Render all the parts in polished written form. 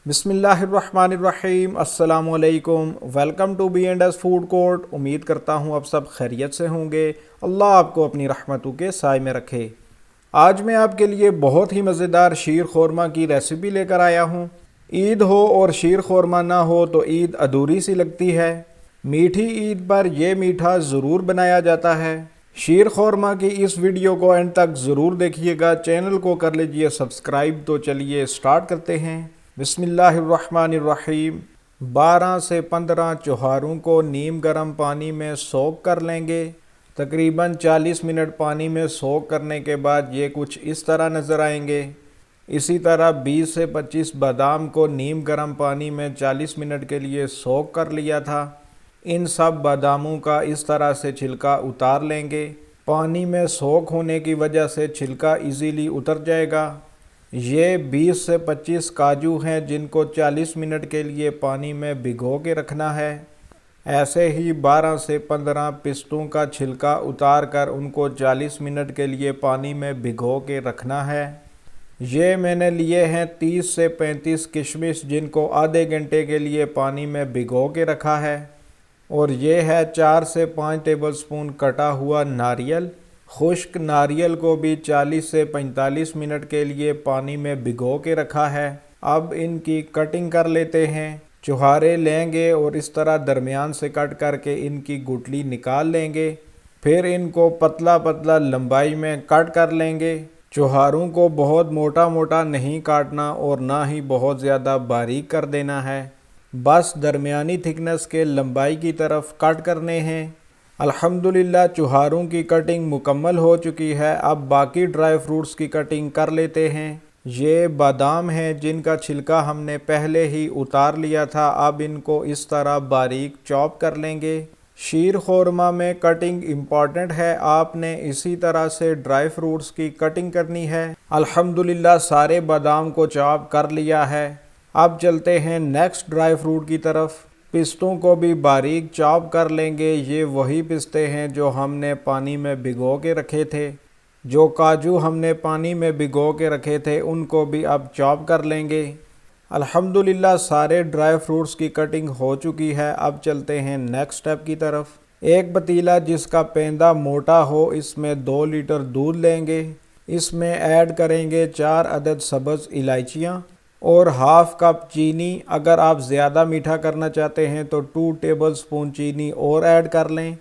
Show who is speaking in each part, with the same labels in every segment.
Speaker 1: بسم اللہ الرحمن الرحیم، السلام علیکم۔ Welcome to B and S food court. امید کرتا ہوں آپ سب خیریت سے ہوں گے۔ اللہ آپ کو اپنی رحمتوں کے سائے میں رکھے۔ آج میں آپ کے لیے بہت ہی مزیدار شیر خورما کی ریسیپی لے کر آیا ہوں۔ عید ہو اور شیر خورما نہ ہو تو عید ادھوری سی لگتی ہے۔ میٹھی عید پر یہ میٹھا ضرور بنایا جاتا ہے۔ شیر خورما کی اس ویڈیو کو اینڈ تک ضرور دیکھیے گا۔ چینل کو کر لیجئے سبسکرائب۔ تو چلیے سٹارٹ کرتے ہیں۔ بسم اللہ الرحمن الرحیم۔ 12 سے 15 چوہاروں کو نیم گرم پانی میں سوک کر لیں گے۔ تقریباً 40 منٹ پانی میں سوک کرنے کے بعد یہ کچھ اس طرح نظر آئیں گے۔ اسی طرح 20 سے 25 بادام کو نیم گرم پانی میں 40 منٹ کے لیے سوک کر لیا تھا۔ ان سب باداموں کا اس طرح سے چھلکا اتار لیں گے۔ پانی میں سوک ہونے کی وجہ سے چھلکا ایزیلی اتر جائے گا۔ یہ 20 سے 25 کاجو ہیں جن کو 40 منٹ کے لیے پانی میں بھگو کے رکھنا ہے۔ ایسے ہی 12 سے 15 پستوں کا چھلکا اتار کر ان کو 40 منٹ کے لیے پانی میں بھگو کے رکھنا ہے۔ یہ میں نے لیے ہیں 30 سے 35 کشمش جن کو آدھے گھنٹے کے لیے پانی میں بھگو کے رکھا ہے۔ اور یہ ہے 4 سے 5 ٹیبل سپون کٹا ہوا ناریل۔ خشک ناریل کو بھی 40 سے 45 منٹ کے لیے پانی میں بھگو کے رکھا ہے۔ اب ان کی کٹنگ کر لیتے ہیں۔ چوہارے لیں گے اور اس طرح درمیان سے کٹ کر کے ان کی گٹلی نکال لیں گے۔ پھر ان کو پتلا پتلا لمبائی میں کٹ کر لیں گے۔ چوہاروں کو بہت موٹا موٹا نہیں کاٹنا اور نہ ہی بہت زیادہ باریک کر دینا ہے، بس درمیانی تھکنس کے لمبائی کی طرف کٹ کرنے ہیں۔ الحمدللہ چوہاروں کی کٹنگ مکمل ہو چکی ہے۔ اب باقی ڈرائی فروٹس کی کٹنگ کر لیتے ہیں۔ یہ بادام ہیں جن کا چھلکا ہم نے پہلے ہی اتار لیا تھا۔ اب ان کو اس طرح باریک چاپ کر لیں گے۔ شیر خورما میں کٹنگ امپورٹنٹ ہے، آپ نے اسی طرح سے ڈرائی فروٹس کی کٹنگ کرنی ہے۔ الحمدللہ سارے بادام کو چاپ کر لیا ہے۔ اب چلتے ہیں نیکسٹ ڈرائی فروٹ کی طرف۔ پستوں کو بھی باریک چاپ کر لیں گے۔ یہ وہی پستے ہیں جو ہم نے پانی میں بھگو کے رکھے تھے۔ جو کاجو ہم نے پانی میں بھگو کے رکھے تھے ان کو بھی اب چاپ کر لیں گے۔ الحمدللہ سارے ڈرائی فروٹس کی کٹنگ ہو چکی ہے۔ اب چلتے ہیں نیکسٹ سٹیپ کی طرف۔ ایک پتیلا جس کا پیندہ موٹا ہو، اس میں 2 لیٹر دودھ لیں گے۔ اس میں ایڈ کریں گے 4 عدد سبز الائچیاں اور ½ کپ چینی۔ اگر آپ زیادہ میٹھا کرنا چاہتے ہیں تو 2 ٹیبل سپون چینی اور ایڈ کر لیں۔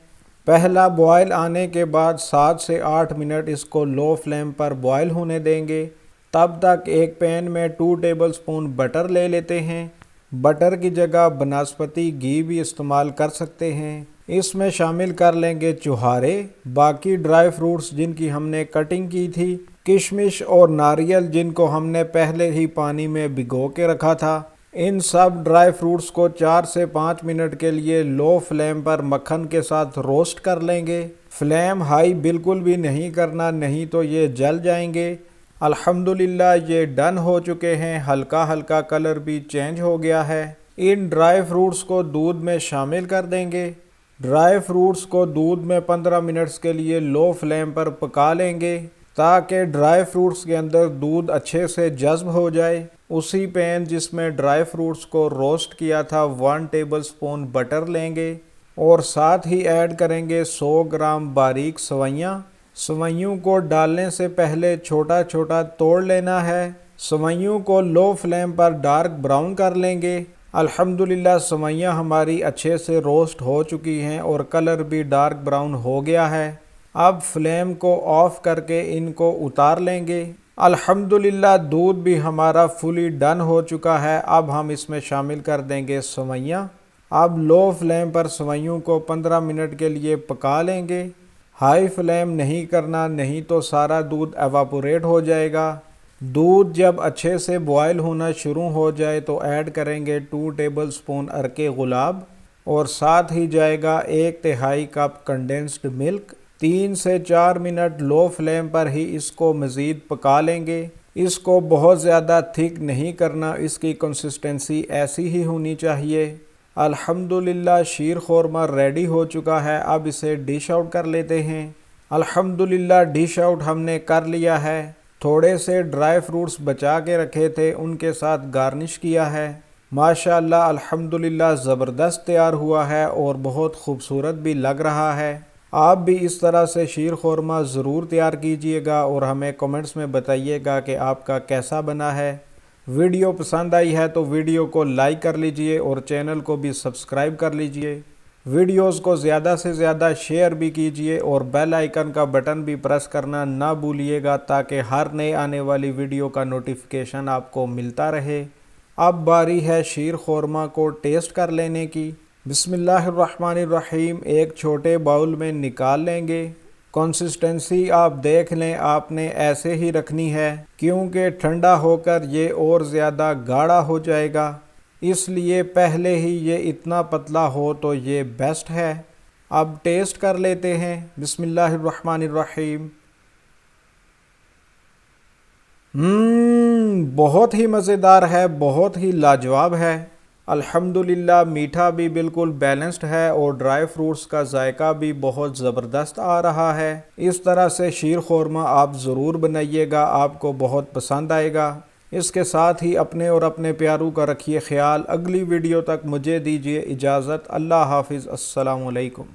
Speaker 1: پہلا بوائل آنے کے بعد 7 سے 8 منٹ اس کو لو فلیم پر بوائل ہونے دیں گے۔ تب تک ایک پین میں 2 ٹیبل سپون بٹر لے لیتے ہیں۔ بٹر کی جگہ بنسپتی گھی بھی استعمال کر سکتے ہیں۔ اس میں شامل کر لیں گے چوہارے، باقی ڈرائی فروٹس جن کی ہم نے کٹنگ کی تھی، کشمش اور ناریل جن کو ہم نے پہلے ہی پانی میں بھگو کے رکھا تھا۔ ان سب ڈرائی فروٹس کو 4 سے 5 منٹ کے لیے لو فلیم پر مکھن کے ساتھ روسٹ کر لیں گے۔ فلیم ہائی بالکل بھی نہیں کرنا، نہیں تو یہ جل جائیں گے۔ الحمدللہ یہ ڈن ہو چکے ہیں۔ ہلکا ہلکا کلر بھی چینج ہو گیا ہے۔ ان ڈرائی فروٹس کو دودھ میں شامل کر دیں گے۔ ڈرائی فروٹس کو دودھ میں 15 منٹس کے لیے لو فلیم پر پکا لیں گے تاکہ ڈرائی فروٹس کے اندر دودھ اچھے سے جذب ہو جائے۔ اسی پین جس میں ڈرائی فروٹس کو روسٹ کیا تھا 1 ٹیبل سپون بٹر لیں گے اور ساتھ ہی ایڈ کریں گے 100 گرام باریک سوئیاں۔ سوئیوں کو ڈالنے سے پہلے چھوٹا چھوٹا توڑ لینا ہے۔ سوئیوں کو لو فلیم پر ڈارک براؤن کر لیں گے۔ الحمدللہ سوئیاں ہماری اچھے سے روسٹ ہو چکی ہیں اور کلر بھی ڈارک براؤن ہو گیا ہے۔ اب فلیم کو آف کر کے ان کو اتار لیں گے۔ الحمدللہ دودھ بھی ہمارا فلی ڈن ہو چکا ہے۔ اب ہم اس میں شامل کر دیں گے سوئیاں۔ اب لو فلیم پر سوئیوں کو 15 منٹ کے لیے پکا لیں گے۔ ہائی فلیم نہیں کرنا، نہیں تو سارا دودھ ایواپوریٹ ہو جائے گا۔ دودھ جب اچھے سے بوائل ہونا شروع ہو جائے تو ایڈ کریں گے 2 ٹیبل سپون عرق گلاب اور ساتھ ہی جائے گا 1/3 کپ کنڈینسڈ ملک۔ 3 سے 4 منٹ لو فلیم پر ہی اس کو مزید پکا لیں گے۔ اس کو بہت زیادہ تھک نہیں کرنا، اس کی کنسسٹنسی ایسی ہی ہونی چاہیے۔ الحمدللہ شیر خورما ریڈی ہو چکا ہے۔ اب اسے ڈش آؤٹ کر لیتے ہیں۔ الحمدللہ ڈش آؤٹ ہم نے کر لیا ہے۔ تھوڑے سے ڈرائی فروٹس بچا کے رکھے تھے، ان کے ساتھ گارنش کیا ہے۔ ماشاءاللہ الحمدللہ زبردست تیار ہوا ہے اور بہت خوبصورت بھی لگ رہا ہے۔ آپ بھی اس طرح سے شیر خورمہ ضرور تیار کیجئے گا اور ہمیں کمنٹس میں بتائیے گا کہ آپ کا کیسا بنا ہے۔ ویڈیو پسند آئی ہے تو ویڈیو کو لائک کر لیجئے اور چینل کو بھی سبسکرائب کر لیجئے۔ ویڈیوز کو زیادہ سے زیادہ شیئر بھی کیجئے اور بیل آئیکن کا بٹن بھی پریس کرنا نہ بھولیے گا تاکہ ہر نئے آنے والی ویڈیو کا نوٹیفیکیشن آپ کو ملتا رہے۔ اب باری ہے شیر خورمہ کو ٹیسٹ کر لینے کی۔ بسم اللہ الرحمن الرحیم۔ ایک چھوٹے باؤل میں نکال لیں گے۔ کنسسٹنسی آپ دیکھ لیں، آپ نے ایسے ہی رکھنی ہے کیونکہ ٹھنڈا ہو کر یہ اور زیادہ گاڑھا ہو جائے گا، اس لیے پہلے ہی یہ اتنا پتلا ہو تو یہ بیسٹ ہے۔ اب ٹیسٹ کر لیتے ہیں۔ بسم اللہ الرحمن الرحیم۔ بہت ہی مزیدار ہے، بہت ہی لاجواب ہے۔ الحمدللہ میٹھا بھی بالکل بیلنسڈ ہے اور ڈرائی فروٹس کا ذائقہ بھی بہت زبردست آ رہا ہے۔ اس طرح سے شیر خورمہ آپ ضرور بنائیے گا، آپ کو بہت پسند آئے گا۔ اس کے ساتھ ہی اپنے اور اپنے پیاروں کا رکھیے خیال۔ اگلی ویڈیو تک مجھے دیجیے اجازت۔ اللہ حافظ۔ السلام علیکم۔